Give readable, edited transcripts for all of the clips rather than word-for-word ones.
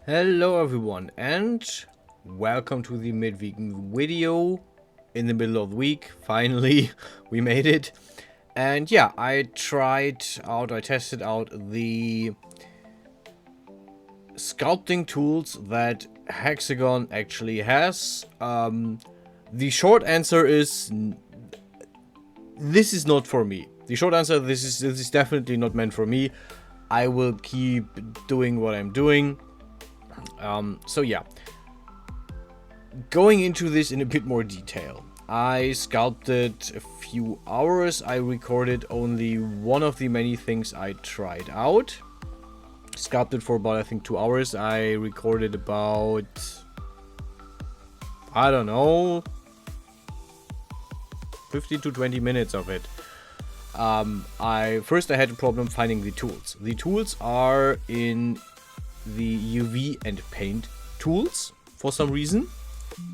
Hello everyone and welcome to the midweek video in the middle of the week. Finally, we made it. And yeah, I tested out the sculpting tools that Hexagon actually has. The short answer is this is not for me. The short answer, this is definitely not meant for me. I will keep doing what I'm doing. So yeah, going into this in a bit more detail. I sculpted a few hours. I recorded only one of the many things I tried out. Sculpted for about, I think, 2 hours. I recorded about, I don't know, 15 to 20 minutes of it. I had a problem finding the tools. The tools are in the UV and paint tools for some reason.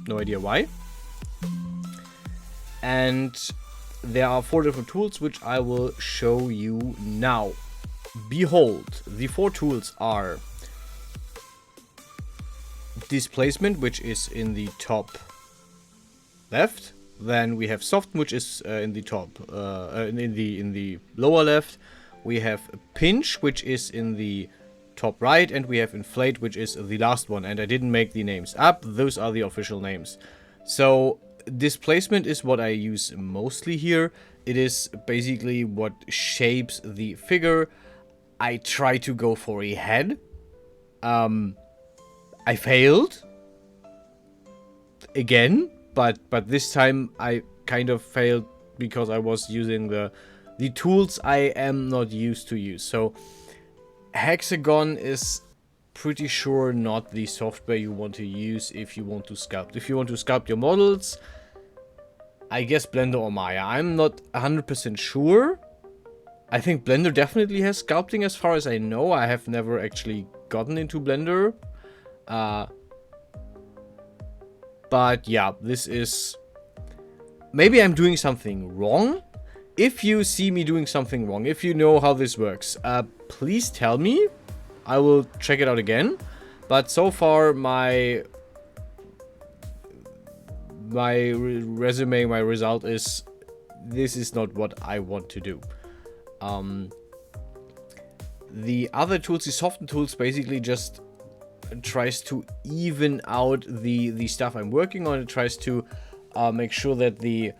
No idea why. And there are 4 different tools which I will show you now. Behold, the 4 tools are displacement, which is in the top left. Then we have soften, which is in the top, in the lower left. We have pinch, which is in the top right, and we have inflate, which is the last one, and I didn't make the names up. Those are the official names. So displacement is what I use mostly here. It is basically what shapes the figure. I try to go for a head. I failed again, but this time I kind of failed because I was using the tools I am not used to use. So Hexagon is pretty sure not the software you want to use if you want to sculpt. If you want to sculpt your models, I guess Blender or Maya. I'm not 100% sure. I think Blender definitely has sculpting as far as I know. I have never actually gotten into Blender. But yeah, this is... Maybe I'm doing something wrong. If you see me doing something wrong, if you know how this works, please tell me. I will check it out again. But so far, my resume, my result is this is not what I want to do. The other tools, the soften tools, basically just tries to even out the stuff I'm working on. It tries to make sure that the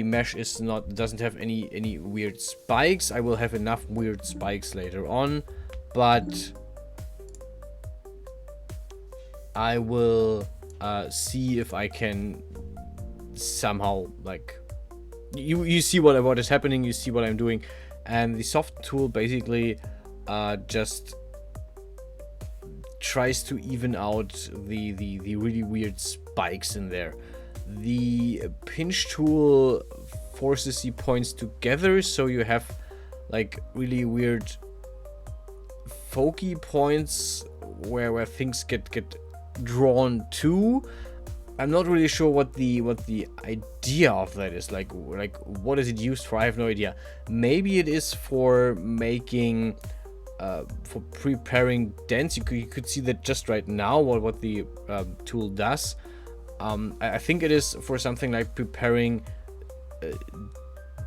mesh doesn't have any weird spikes. I will have enough weird spikes later on, but I will see if I can somehow, like, you see what is happening, you see what I'm doing. And the soft tool basically just tries to even out the really weird spikes in there. The pinch tool forces the points together, so you have like really weird foci points where things get drawn to. I'm not really sure what the idea of that is. Like what is it used for? I have no idea. Maybe it is for making for preparing dents. You could see that just right now what the tool does. I think it is for something like preparing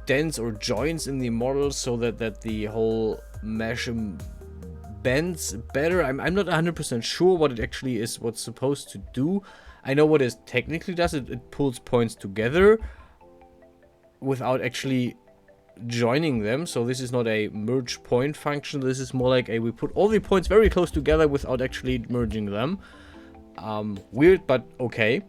dents or joints in the model so that the whole mesh bends better. I'm not 100% sure what it actually is, what's supposed to do. I know what it technically does. It pulls points together without actually joining them. So this is not a merge point function. This is more like we put all the points very close together without actually merging them. Weird, but okay.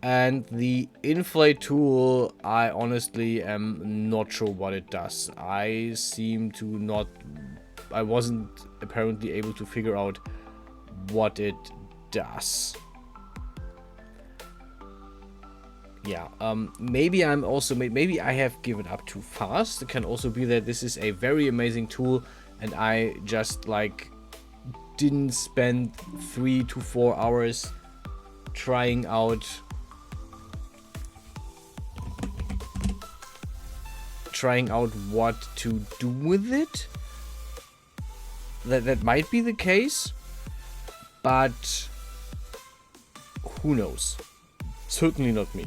And the inflate tool, I honestly am not sure what it does. I wasn't apparently able to figure out what it does. Yeah, maybe maybe I have given up too fast. It can also be that this is a very amazing tool and I just like didn't spend 3 to 4 hours trying out what to do with it. That might be the case. but who knows? Certainly not me.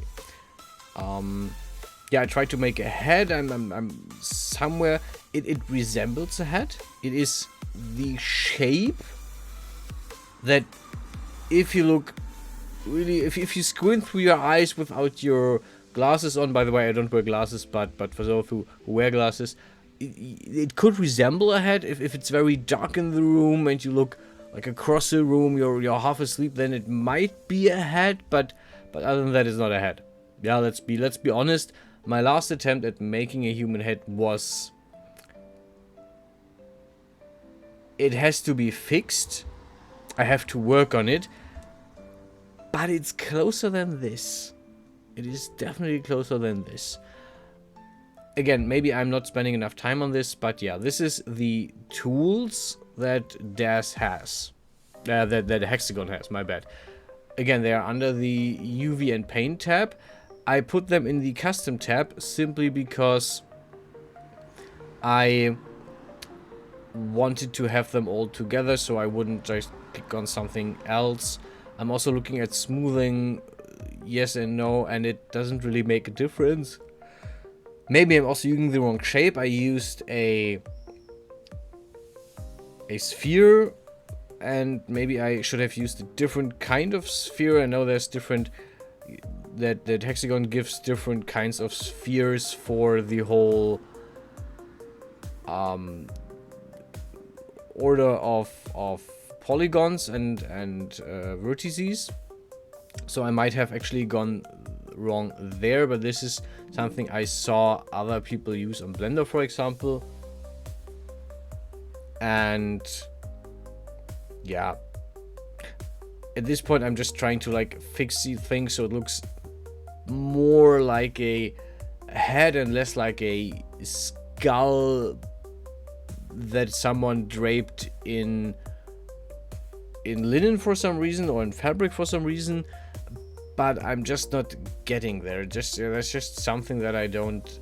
Yeah, I tried to make a head. I'm somewhere. It resembles a head. It is the shape that, if you look really, if you squint through your eyes without your glasses on. By the way, I don't wear glasses, but for those who wear glasses, it could resemble a head if it's very dark in the room and you look like across the room, you're half asleep. Then it might be a head, but other than that, it's not a head. Yeah, let's be honest. My last attempt at making a human head was. It has to be fixed. I have to work on it. But it's closer than this. It is definitely closer than this. Again, maybe I'm not spending enough time on this, but yeah, this is the tools that DAS has. That Hexagon has, my bad. Again, they are under the UV and Paint tab. I put them in the Custom tab simply because I wanted to have them all together, so I wouldn't just click on something else. I'm also looking at smoothing, yes and no, and it doesn't really make a difference. Maybe I'm also using the wrong shape. I used a sphere, and maybe I should have used a different kind of sphere. I know there's different, that Hexagon gives different kinds of spheres for the whole order of polygons and vertices. So I might have actually gone wrong there, but this is something I saw other people use on Blender, for example. And yeah, at this point I'm just trying to like fix the thing so it looks more like a head and less like a skull that someone draped in linen for some reason, or in fabric for some reason. But I'm just not getting there. That's just something that I don't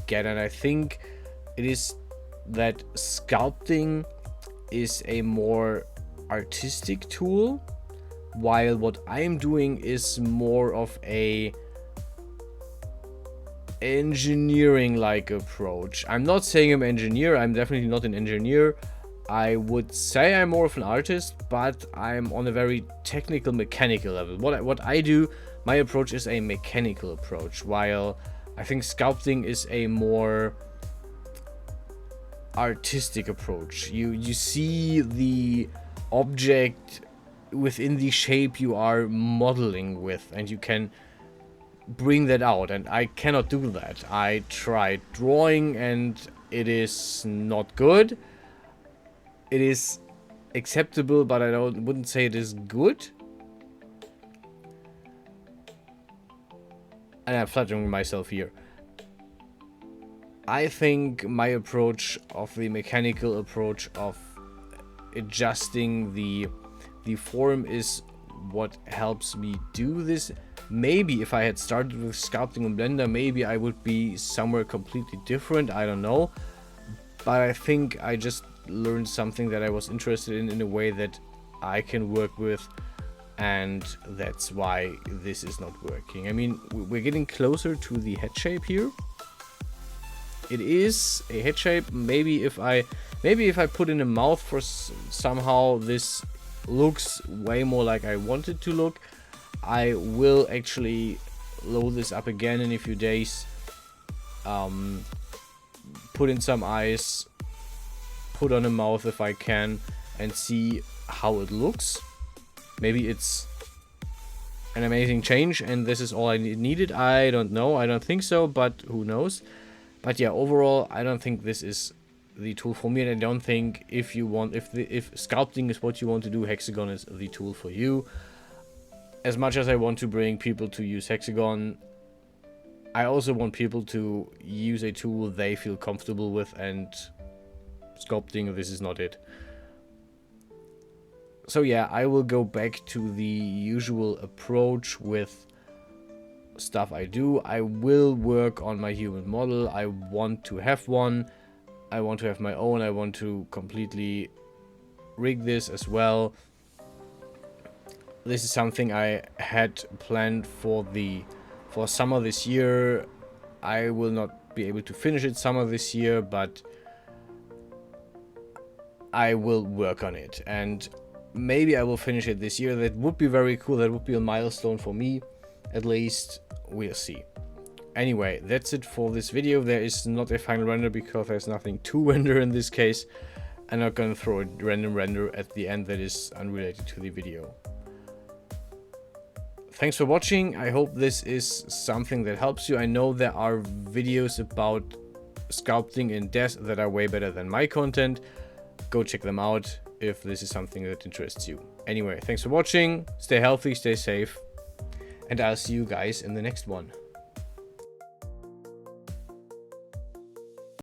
get, and I think it is that sculpting is a more artistic tool, while what I'm doing is more of a engineering-like approach. I'm not saying I'm an engineer. I'm definitely not an engineer. I would say I'm more of an artist, but I'm on a very technical, mechanical level. What I do, my approach is a mechanical approach, while I think sculpting is a more artistic approach. You see the object within the shape you are modeling with, and you can bring that out, and I cannot do that. I tried drawing and it is not good. It is acceptable, but I wouldn't say it is good. And I'm flattering myself here. I think my approach of the mechanical approach of adjusting the form is what helps me do this. Maybe if I had started with sculpting in Blender, maybe I would be somewhere completely different. I don't know. But I think I just learned something that I was interested in a way that I can work with, and that's why this is not working. I mean, we're getting closer to the head shape here. It is a head shape. Maybe if I put in a mouth for somehow this looks way more like I want it to look. I will actually load this up again in a few days. Put in some eyes, put on a mouth if I can, and see how it looks. Maybe it's an amazing change and this is all I needed. I don't know. I don't think so, but who knows. But yeah, overall, I don't think this is the tool for me, and I don't think if sculpting is what you want to do, Hexagon is the tool for you. As much as I want to bring people to use Hexagon, I also want people to use a tool they feel comfortable with, and sculpting, this is not it. So yeah, I will go back to the usual approach with stuff I do. I will work on my human model. I want to have one. I want to have my own. I want to completely rig this as well. this is something I had planned for summer this year. I will not be able to finish it summer this year, but I will work on it, and maybe I will finish it this year. That would be very cool. That would be a milestone for me, at least. We'll see. Anyway, that's it for this video. There is not a final render because there's nothing to render in this case. I'm not gonna throw a random render at the end that is unrelated to the video. Thanks for watching. I hope this is something that helps you. I know there are videos about sculpting in Death that are way better than my content. Go check them out if this is something that interests you. Anyway, thanks for watching. Stay healthy, stay safe, and I'll see you guys in the next one.